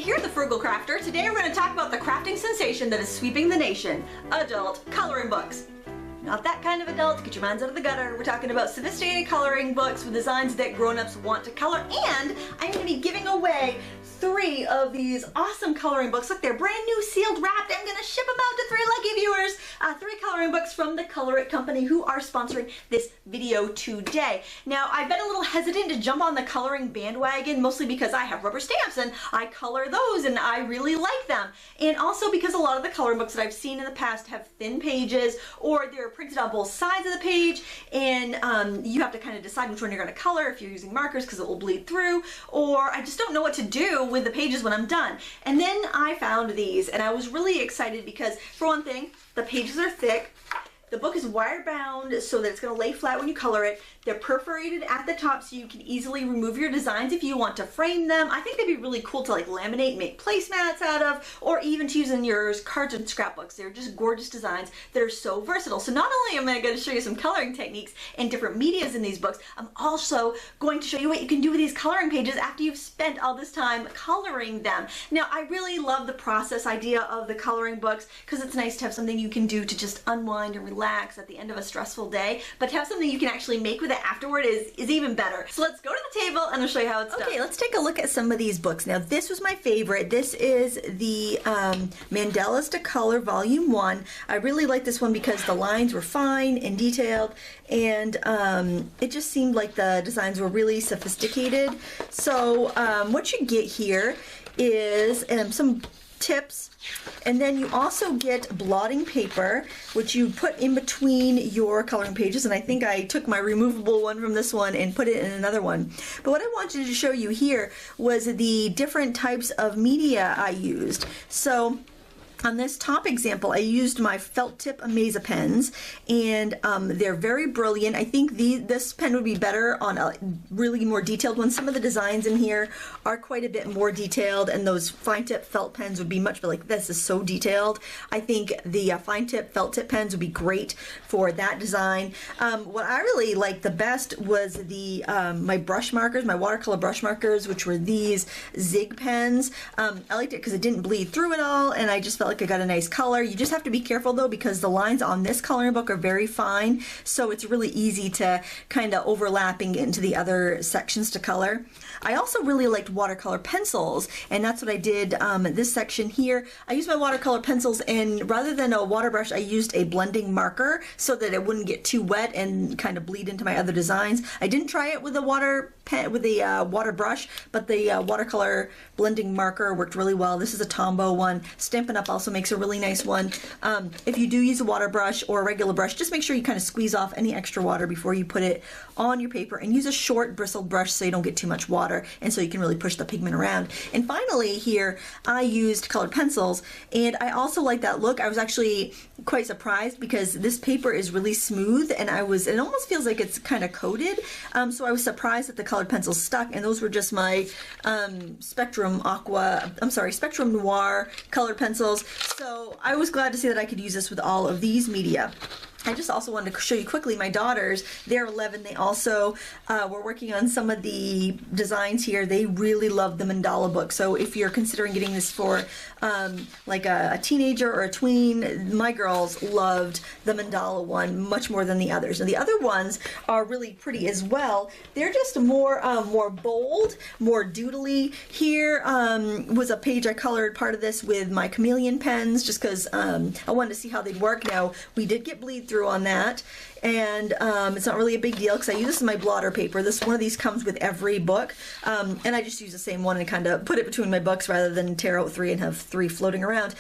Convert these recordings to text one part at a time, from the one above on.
here at The Frugal Crafter. Today we're going to talk about the crafting sensation that is sweeping the nation, adult coloring books. Not that kind of adult, get your minds out of the gutter. We're talking about sophisticated coloring books with designs that grown-ups want to color, and I'm going to be giving away 3 of these awesome coloring books. Look, they're brand new, sealed, wrapped. I'm going to ship them out to 3 lucky viewers. 3 coloring books from the Color It company who are sponsoring this video today. Now, I've been a little hesitant to jump on the coloring bandwagon, mostly because I have rubber stamps and I color those and I really like them. And also because a lot of the coloring books that I've seen in the past have thin pages, or they're printed on both sides of the page, and you have to kind of decide which one you're going to color if you're using markers because it will bleed through, or I just don't know what to do with the pages when I'm done. And then I found these and I was really excited because, for one thing, the pages are thick. The book is wire bound so that it's going to lay flat when you color it. They're perforated at the top so you can easily remove your designs if you want to frame them. I think they'd be really cool to like laminate and make placemats out of, or even to use in your cards and scrapbooks. They're just gorgeous designs that are so versatile. So not only am I going to show you some coloring techniques and different medias in these books, I'm also going to show you what you can do with these coloring pages after you've spent all this time coloring them. Now, I really love the process idea of the coloring books because it's nice to have something you can do to just unwind and relax at the end of a stressful day, but to have something you can actually make with it afterward is even better. So let's go to the table and I'll show you how it's done. Okay, let's take a look at some of these books. Now, this was my favorite. This is the Mandalas to Color Volume 1. I really like this one because the lines were fine and detailed, and it just seemed like the designs were really sophisticated. So what you get here is some tips, and then you also get blotting paper, which you put in between your coloring pages, and I think I took my removable one from this one and put it in another one. But what I wanted to show you here was the different types of media I used. So on this top example, I used my felt tip Amaze pens, and they're very brilliant. I think this pen would be better on a really more detailed one. Some of the designs in here are quite a bit more detailed, and those fine tip felt pens would be much better. Like, this is so detailed. I think the fine tip felt tip pens would be great for that design. What I really liked the best was the my brush markers, my watercolor brush markers, which were these Zig pens. I liked it because it didn't bleed through at all, and I just felt like I got a nice color. You just have to be careful though, because the lines on this coloring book are very fine, so it's really easy to kind of overlap and get into the other sections to color. I also really liked watercolor pencils, and that's what I did this section here. I used my watercolor pencils, and rather than a water brush, I used a blending marker so that it wouldn't get too wet and kind of bleed into my other designs. I didn't try it with a water brush, but the watercolor blending marker worked really well. This is a Tombow one. Stampin' Up! Also makes a really nice one. If you do use a water brush or a regular brush, just make sure you kind of squeeze off any extra water before you put it on your paper, and use a short bristled brush so you don't get too much water, and so you can really push the pigment around. And finally here, I used colored pencils, and I also like that look. I was actually quite surprised because this paper is really smooth, and it almost feels like it's kind of coated. So I was surprised that the colored pencils stuck, and those were just my Spectrum Noir colored pencils. So I was glad to see that I could use this with all of these media. I just also wanted to show you quickly my daughters. They're 11. They also were working on some of the designs here. They really love the mandala book. So if you're considering getting this for like a teenager or a tween, my girls loved the mandala one much more than the others. And the other ones are really pretty as well. They're just more bold, more doodly. Here was a page I colored part of this with my chameleon pens, just because I wanted to see how they'd work. Now, we did get bleed through on that, and it's not really a big deal because I use this as my blotter paper. One of these comes with every book, and I just use the same one and kind of put it between my books rather than tear out 3 and have 3 floating around.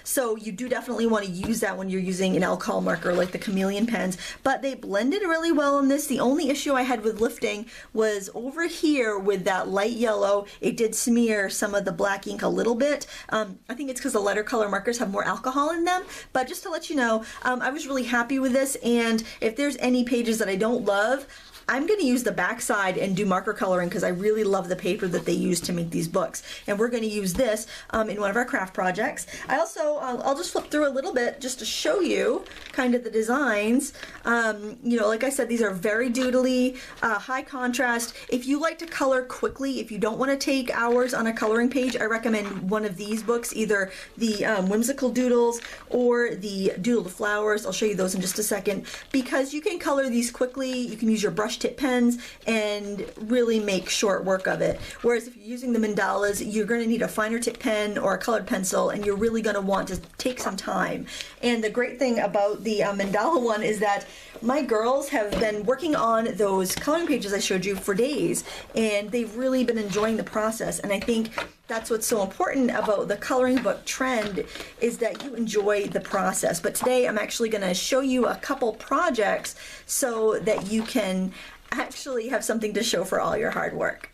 So you do definitely want to use that when you're using an alcohol marker like the chameleon pens, but they blended really well on this. The only issue I had with lifting was over here with that light yellow. It did smear some of the black ink a little bit. I think it's because the lighter color markers have more alcohol in them, but just to let you know, I was really happy with this, and if there's any pages that I don't love, I'm going to use the back side and do marker coloring because I really love the paper that they use to make these books. And we're going to use this in one of our craft projects. I also, I'll just flip through a little bit just to show you kind of the designs. You know, like I said, these are very doodly, high contrast. If you like to color quickly, if you don't want to take hours on a coloring page, I recommend one of these books, either the Whimsical Doodles or the Doodled Flowers. I'll show you those in just a second, because you can color these quickly. You can use your brush tip pens and really make short work of it. Whereas if you're using the mandalas, you're going to need a finer tip pen or a colored pencil, and you're really going to want to take some time. And the great thing about the mandala one is that my girls have been working on those coloring pages I showed you for days, and they've really been enjoying the process. And I think that's what's so important about the coloring book trend, is that you enjoy the process. But today I'm actually going to show you a couple projects so that you can actually have something to show for all your hard work.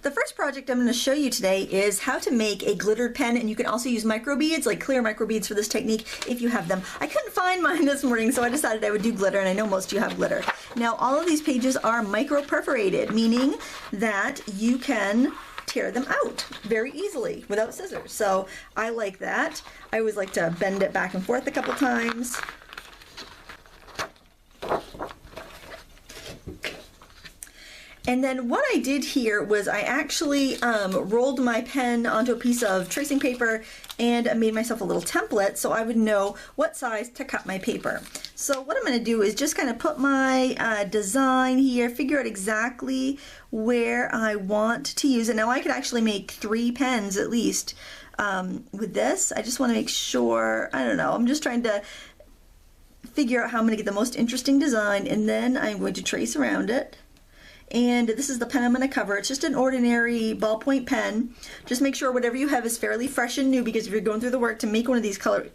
The first project I'm going to show you today is how to make a glittered pen, and you can also use microbeads, like clear microbeads, for this technique if you have them. I couldn't find mine this morning, so I decided I would do glitter, and I know most of you have glitter. Now, all of these pages are micro perforated, meaning that you can tear them out very easily without scissors. So I like that. I always like to bend it back and forth a couple times. And then what I did here was I actually rolled my pen onto a piece of tracing paper and made myself a little template so I would know what size to cut my paper. So what I'm going to do is just kind of put my design here, figure out exactly where I want to use it. Now I could actually make 3 pens at least with this. I just want to make sure, I don't know, I'm just trying to figure out how I'm going to get the most interesting design, and then I'm going to trace around it. And this is the pen I'm going to cover. It's just an ordinary ballpoint pen. Just make sure whatever you have is fairly fresh and new, because if you're going through the work to make one of these covered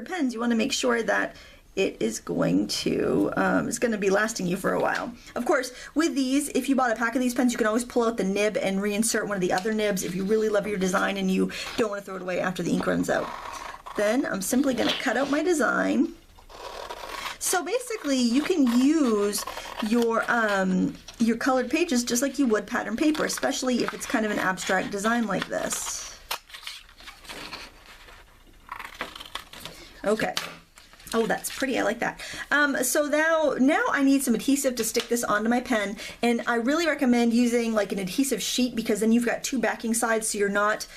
pens, you want to make sure that it is going to be lasting you for a while. Of course, with these, if you bought a pack of these pens, you can always pull out the nib and reinsert one of the other nibs if you really love your design and you don't want to throw it away after the ink runs out. Then I'm simply going to cut out my design. So basically, you can use your colored pages just like you would pattern paper, especially if it's kind of an abstract design like this. Okay. Oh, that's pretty. I like that. So now I need some adhesive to stick this onto my pen, and I really recommend using like an adhesive sheet, because then you've got 2 backing sides, so you're not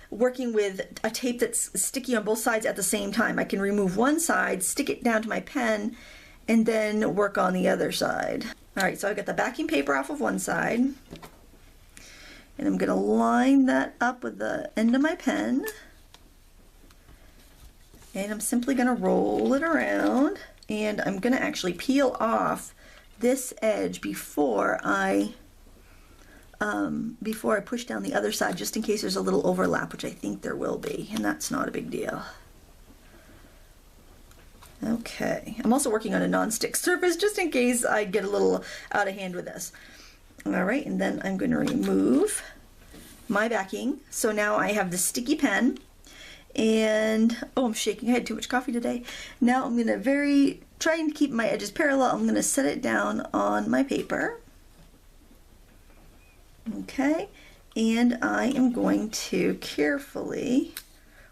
working with a tape that's sticky on both sides at the same time. I can remove one side, stick it down to my pen, and then work on the other side. All right, so I've got the backing paper off of one side, and I'm going to line that up with the end of my pen, and I'm simply going to roll it around, and I'm going to actually peel off this edge before I push down the other side, just in case there's a little overlap, which I think there will be, and that's not a big deal. Okay, I'm also working on a non-stick surface just in case I get a little out of hand with this. All right, and then I'm going to remove my backing. So now I have the sticky pen, and oh, I'm shaking. I had too much coffee today. Now I'm going to try and keep my edges parallel. I'm going to set it down on my paper. Okay, and I am going to carefully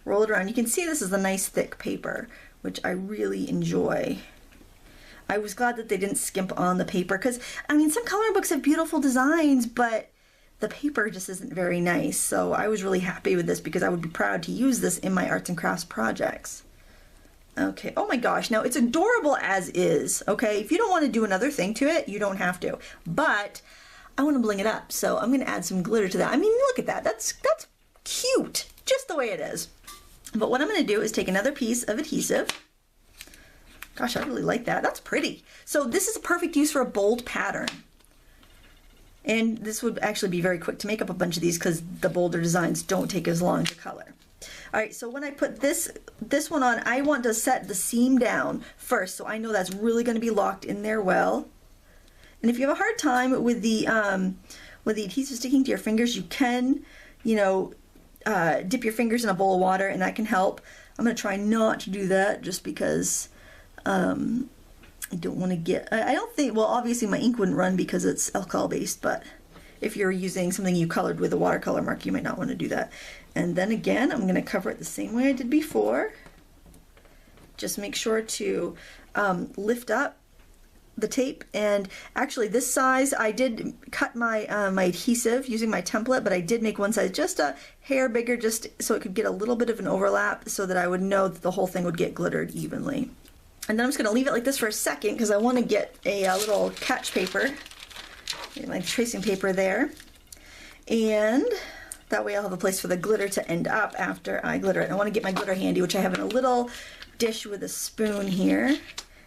roll it around. You can see this is a nice thick paper, which I really enjoy. I was glad that they didn't skimp on the paper, because I mean, some coloring books have beautiful designs, but the paper just isn't very nice. So I was really happy with this, because I would be proud to use this in my arts and crafts projects. Okay, oh my gosh, now it's adorable as is, okay? If you don't want to do another thing to it, you don't have to. But I want to bling it up, so I'm going to add some glitter to that. I mean, look at that. That's cute, just the way it is. But what I'm going to do is take another piece of adhesive. Gosh, I really like that. That's pretty. So this is a perfect use for a bold pattern. And this would actually be very quick to make up a bunch of these, because the bolder designs don't take as long to color. All right, so when I put this one on, I want to set the seam down first, so I know that's really going to be locked in there well. And if you have a hard time with the adhesive sticking to your fingers, you can, you know, dip your fingers in a bowl of water, and that can help. I'm going to try not to do that, just because, you I don't want to get, I don't think, well obviously my ink wouldn't run because it's alcohol based, but if you're using something you colored with a watercolor mark, you might not want to do that. And then again, I'm going to cover it the same way I did before. Just make sure to lift up the tape, and actually this size I did cut my my adhesive using my template, but I did make one size just a hair bigger just so it could get a little bit of an overlap so that I would know that the whole thing would get glittered evenly. And then I'm just going to leave it like this for a second because I want to get a little catch paper, my tracing paper there, and that way I'll have a place for the glitter to end up after I glitter it. I want to get my glitter handy, which I have in a little dish with a spoon here.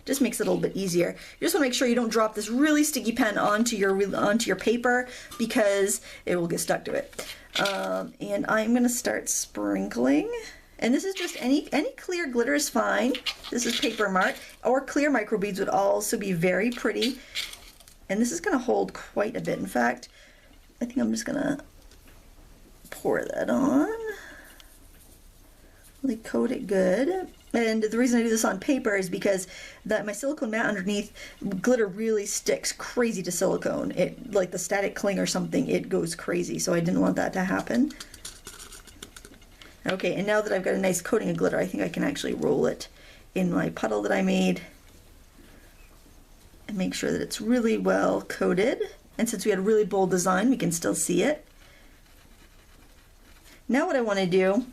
Just makes it a little bit easier. You just want to make sure you don't drop this really sticky pen onto your paper because it will get stuck to it. And I'm going to start sprinkling. And this is just any clear glitter is fine. This is paper mark, or clear microbeads would also be very pretty. And this is going to hold quite a bit. In fact, I think I'm just going to pour that on. Really coat it good. And the reason I do this on paper is because my silicone mat underneath, glitter really sticks crazy to silicone. It, like the static cling or something, it goes crazy. So I didn't want that to happen. Okay, and now that I've got a nice coating of glitter, I think I can actually roll it in my puddle that I made and make sure that it's really well coated. And since we had a really bold design, we can still see it. Now what I want to do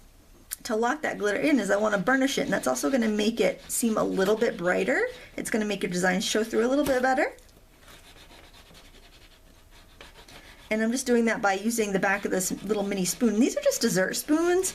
to lock that glitter in is I want to burnish it, and that's also going to make it seem a little bit brighter. It's going to make your design show through a little bit better. And I'm just doing that by using the back of this little mini spoon. These are just dessert spoons.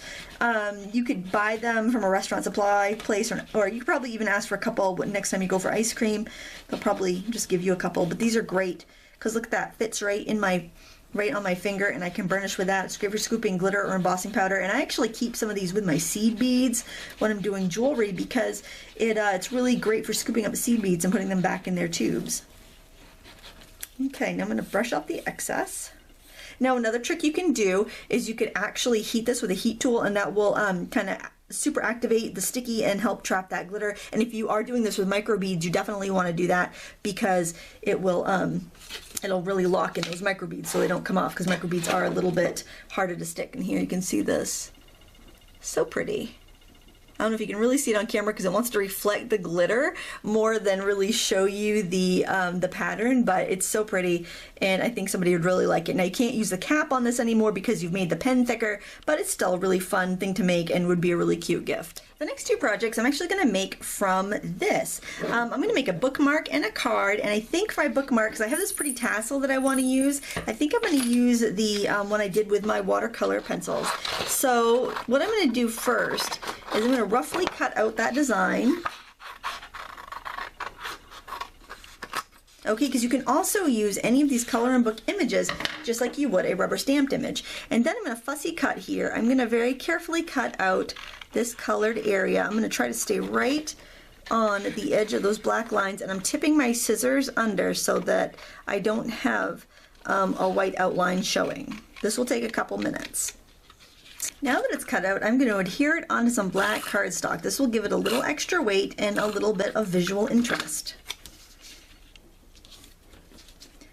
You could buy them from a restaurant supply place, or you could probably even ask for a couple next time you go for ice cream. They'll probably just give you a couple, but these are great because look, that fits right on my finger, and I can burnish with that. It's great for scooping glitter or embossing powder, and I actually keep some of these with my seed beads when I'm doing jewelry because it's really great for scooping up seed beads and putting them back in their tubes. Okay, now I'm going to brush off the excess. Now another trick you can do is you could actually heat this with a heat tool, and that will kind of super activate the sticky and help trap that glitter. And if you are doing this with micro beads, you definitely want to do that because it will it'll really lock in those micro beads so they don't come off, because micro beads are a little bit harder to stick. And here you can see this. So pretty. I don't know if you can really see it on camera because it wants to reflect the glitter more than really show you the pattern, but it's so pretty and I think somebody would really like it. Now you can't use the cap on this anymore because you've made the pen thicker, but it's still a really fun thing to make and would be a really cute gift. The next two projects I'm actually going to make from this. I'm going to make a bookmark and a card, and I think for my bookmark, because I have this pretty tassel that I want to use, I think I'm going to use the one I did with my watercolor pencils. So what I'm going to do first is I'm going to roughly cut out that design. Okay, because you can also use any of these coloring book images just like you would a rubber stamped image. And then I'm going to fussy cut here. I'm going to very carefully cut out this colored area. I'm going to try to stay right on the edge of those black lines, and I'm tipping my scissors under so that I don't have a white outline showing. This will take a couple minutes. Now that it's cut out, I'm going to adhere it onto some black cardstock. This will give it a little extra weight and a little bit of visual interest.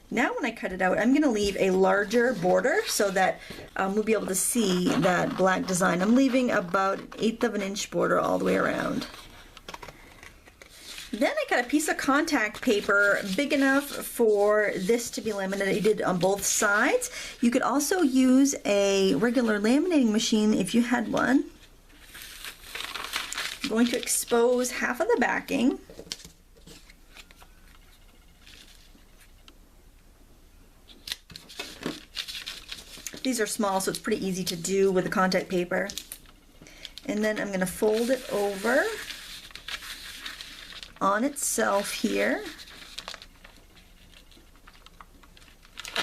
Now when I cut it out, I'm going to leave a larger border so that we'll be able to see that black design. I'm leaving about 1/8 of an inch border all the way around. Then I cut a piece of contact paper big enough for this to be laminated on both sides. You could also use a regular laminating machine if you had one. I'm going to expose half of the backing. These are small, so it's pretty easy to do with the contact paper. And then I'm going to fold it over on itself here,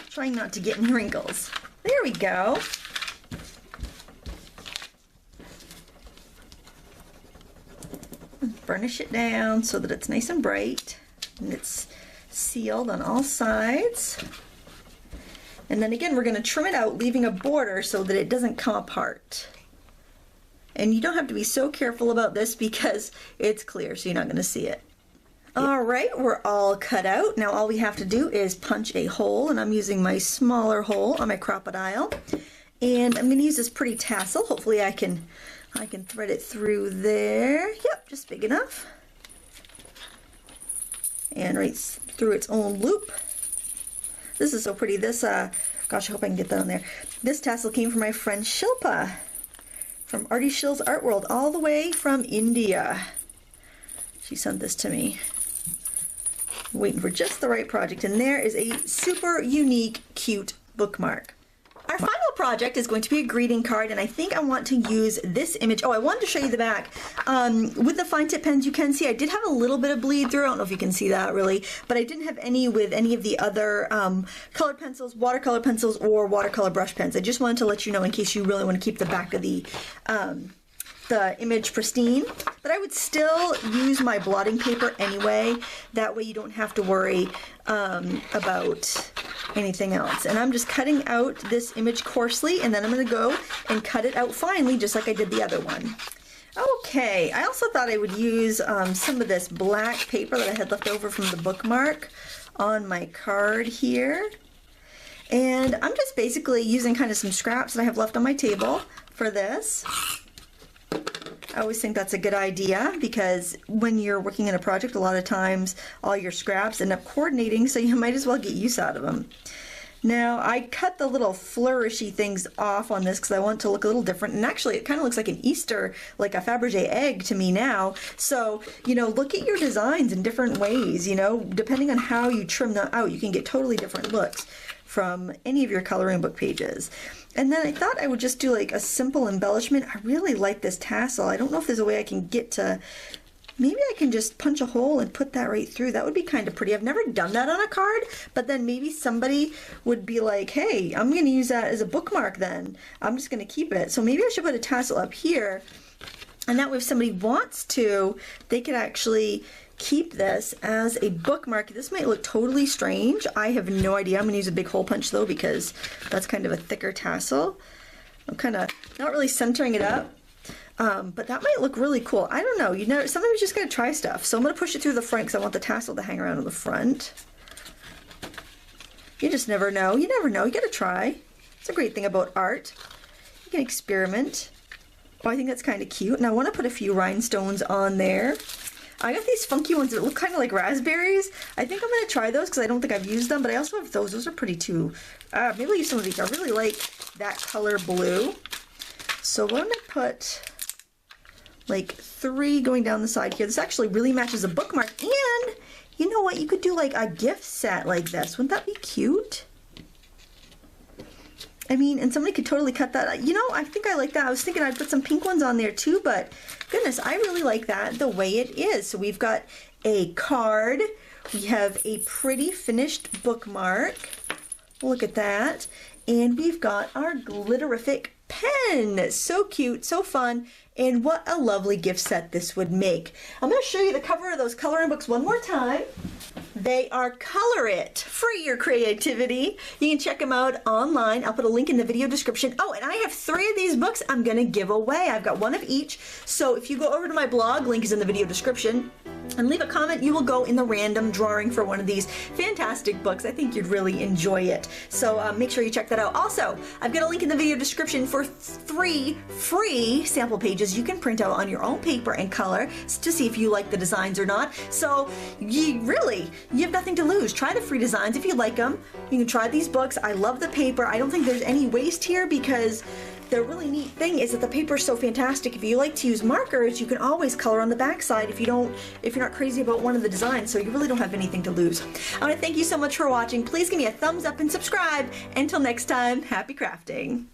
trying not to get any wrinkles. There we go. Burnish it down so that it's nice and bright and it's sealed on all sides. And then again, we're going to trim it out, leaving a border so that it doesn't come apart. And you don't have to be so careful about this because it's clear, so you're not going to see it. All right, we're all cut out. Now all we have to do is punch a hole, and I'm using my smaller hole on my crocodile. And I'm going to use this pretty tassel. Hopefully I can thread it through there. Yep, just big enough. And right through its own loop. This is so pretty. This, gosh, I hope I can get that on there. This tassel came from my friend Shilpa from Artie Shill's Art World, all the way from India. She sent this to me. Waiting for just the right project, and there is a super unique, cute bookmark. Our final project is going to be a greeting card, and I think I want to use this image. Oh, I wanted to show you the back. With the fine tip pens, you can see I did have a little bit of bleed through. I don't know if you can see that really, but I didn't have any with any of the other colored pencils, watercolor pencils, or watercolor brush pens. I just wanted to let you know in case you really want to keep the back of the image pristine, but I would still use my blotting paper anyway. That way you don't have to worry about anything else. And I'm just cutting out this image coarsely, and then I'm going to go and cut it out finely, just like I did the other one. Okay, I also thought I would use some of this black paper that I had left over from the bookmark on my card here. And I'm just basically using kind of some scraps that I have left on my table for this. I always think that's a good idea, because when you're working in a project, a lot of times all your scraps end up coordinating, so you might as well get use out of them. Now, I cut the little flourishy things off on this because I want it to look a little different, and actually it kind of looks like an Easter, like a Fabergé egg to me now. So, you know, look at your designs in different ways, you know, depending on how you trim them out, you can get totally different looks from any of your coloring book pages. And then I thought I would just do like a simple embellishment. I really like this tassel. I don't know if there's a way I can get to, maybe I can just punch a hole and put that right through. That would be kind of pretty. I've never done that on a card, but then maybe somebody would be like, hey, I'm going to use that as a bookmark then. I'm just going to keep it. So maybe I should put a tassel up here, and that way if somebody wants to, they could actually keep this as a bookmark. This might look totally strange. I have no idea. I'm going to use a big hole punch though, because that's kind of a thicker tassel. I'm kind of not really centering it up, but that might look really cool. I don't know. You know, sometimes you just got to try stuff. So I'm going to push it through the front because I want the tassel to hang around on the front. You just never know. You never know. You got to try. It's a great thing about art. You can experiment. Oh, I think that's kind of cute. And I want to put a few rhinestones on there. I got these funky ones that look kind of like raspberries. I think I'm going to try those because I don't think I've used them, but I also have those. Those are pretty too. Maybe I'll use some of these. I really like that color blue. So I'm going to put like 3 going down the side here. This actually really matches a bookmark. And you know what? You could do like a gift set like this. Wouldn't that be cute? I mean, and somebody could totally cut that. You know, I think I like that. I was thinking I'd put some pink ones on there too, but goodness, I really like that the way it is. So we've got a card. We have a pretty finished bookmark. Look at that. And we've got our glitterific pen. So cute, so fun, and what a lovely gift set this would make. I'm going to show you the cover of those coloring books one more time. They are Color It, Free Your Creativity. You can check them out online. I'll put a link in the video description. Oh, and I have 3 of these books I'm going to give away. I've got 1 of each. So if you go over to my blog, link is in the video description, and leave a comment, you will go in the random drawing for one of these fantastic books. I think you'd really enjoy it. So make sure you check that out. Also, I've got a link in the video description for 3 free sample pages you can print out on your own paper and color to see if you like the designs or not. So you have nothing to lose. Try the free designs if you like them. You can try these books. I love the paper. I don't think there's any waste here, because the really neat thing is that the paper is so fantastic. If you like to use markers, you can always color on the back side if you're not crazy about one of the designs, so you really don't have anything to lose. I want to thank you so much for watching. Please give me a thumbs up and subscribe. Until next time, happy crafting.